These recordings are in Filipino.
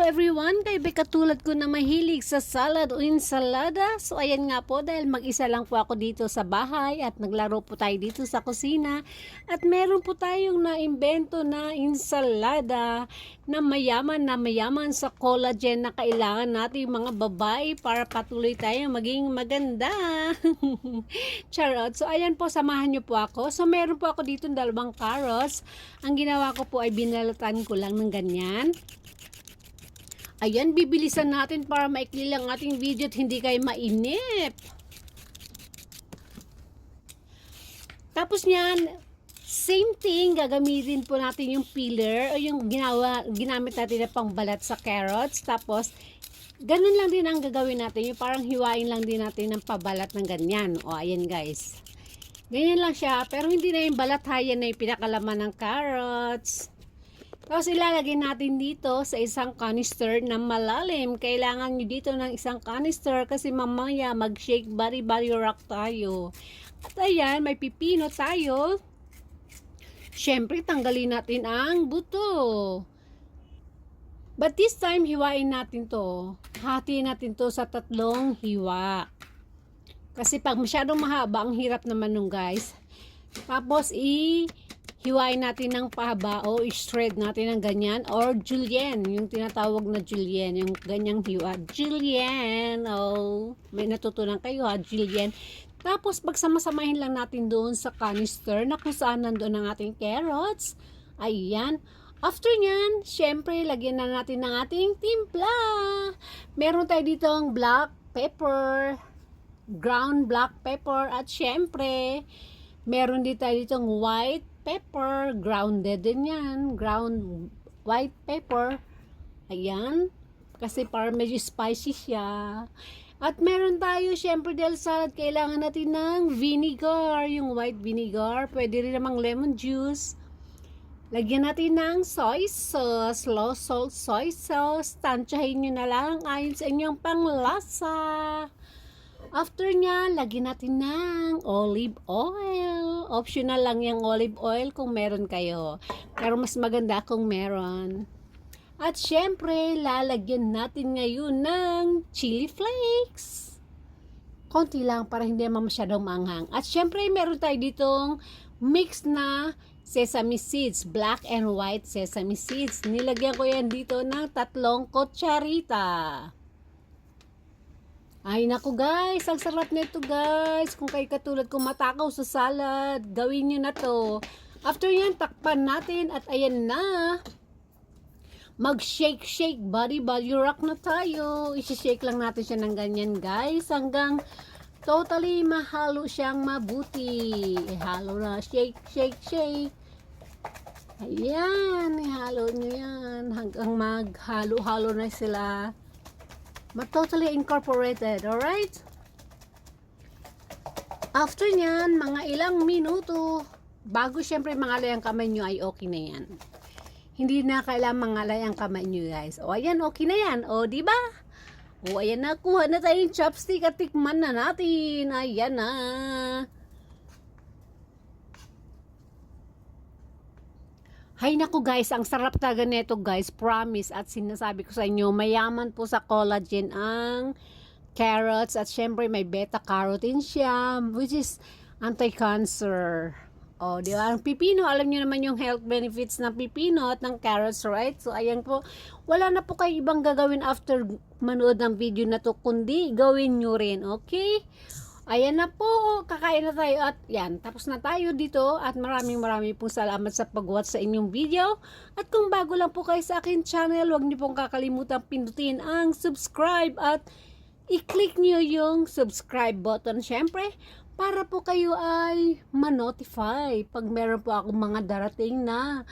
everyone, kay katulad ko na mahilig sa salad o ensalada. So ayan nga po, dahil mag-isa lang po ako dito sa bahay at naglaro po tayo dito sa kusina. At meron po tayong naimbento na ensalada na mayaman sa collagen na kailangan natin mga babae para patuloy tayong maging maganda. Charot. So ayan po, samahan niyo po ako. So meron po ako dito dalawang carrots. Ang ginawa ko po ay binalatan ko lang ng ganyan. Ayan, bibilisan natin para maikli lang ating video at hindi kayo mainip. Tapos niyan, same thing, gagamitin po natin yung peeler o yung ginamit natin na pangbalat sa carrots. Tapos, ganun lang din ang gagawin natin. Yung parang hiwain lang din natin ng pabalat ng ganyan. O, ayan guys. Ganyan lang siya, pero hindi na yung balat ha, yan na yung pinakalaman ng carrots. Tapos ilalagay natin dito sa isang canister na malalim. Kailangan nyo dito ng isang canister kasi mamaya mag-shake body rock tayo. At ayan, may pipino tayo. Siyempre, tanggalin natin ang buto. But this time, hiwain natin to. Hatiin natin to sa 3 hiwa. Kasi pag masyadong mahaba, ang hirap naman nung guys. Tapos, hiwain natin ng pahaba o i-shred natin ng ganyan or julienne, yung tinatawag na julienne, yung ganyang hiwa. Julienne, oh, may natutunan kayo ha, julienne. Tapos pagsamasamahin lang natin doon sa canister na kung saan nandoon ang ating carrots. Ayan. After nyan, syempre, lagyan na natin ng ating timpla. Meron tayo dito ang black pepper, ground black pepper, at syempre, meron dito ditong white pepper, grounded din yan, ground white pepper. Ayan, kasi para medyo spicy siya. At meron tayo, syempre dahil salad, kailangan natin ng vinegar, yung white vinegar, pwede rin namang lemon juice. Lagyan natin ng soy sauce, low salt soy sauce, tansyahin nyo na lang ayon sa inyong panglasa. After nya, lagyan natin ng olive oil. Optional lang yung olive oil kung meron kayo. Pero mas maganda kung meron. At syempre, lalagyan natin ngayon ng chili flakes. Konti lang para hindi naman masyadong maanghang. At syempre, meron tayo ditong mix na sesame seeds. Black and white sesame seeds. Nilagyan ko yan dito ng 3 kutsarita. Ay naku guys, ang sarap nito guys. Kung kayo katulad kong matakaw sa salad, gawin nyo na to. After yan, takpan natin at ayan na. Mag-shake body rock na tayo. I-shake lang natin siya ng ganyan guys. Hanggang totally mahalo siyang mabuti. Ihalo na, shake. Ayan, ihalo nyo yan. Hanggang maghalo-halo na sila. Totally incorporated, alright? After nyan, mga ilang minuto, bago syempre mangalay ang kamay nyo ay okay na yan. Hindi na kailangan mangalay ang kamay nyo guys. O ayan, okay na yan. O diba? O ayan na, kuha na tayong chopstick at tikman na natin. Ayan na. Hay naku guys, ang sarap talaga nito guys, promise. At sinasabi ko sa inyo, mayaman po sa collagen ang carrots. At syempre may beta-carotene siya, which is anti-cancer. O, di ba? Ang pipino, alam nyo naman yung health benefits ng pipino at ng carrots, right? So, ayan po. Wala na po kayo ibang gagawin after manood ng video na to, kundi gawin nyo rin, okay? Ayan na po, kakain na tayo at yan, tapos na tayo dito at maraming pong salamat sa pag-watch sa inyong video. At kung bago lang po kayo sa akin channel, huwag niyo pong kakalimutan pindutin ang subscribe at i-click niyo yung subscribe button syempre para po kayo ay ma-notify pag meron po akong mga darating na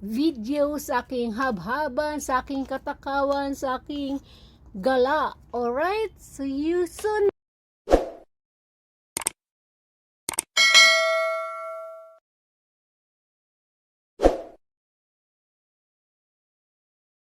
video sa aking habhaban, sa aking katakawan, sa aking gala. Alright, see you soon!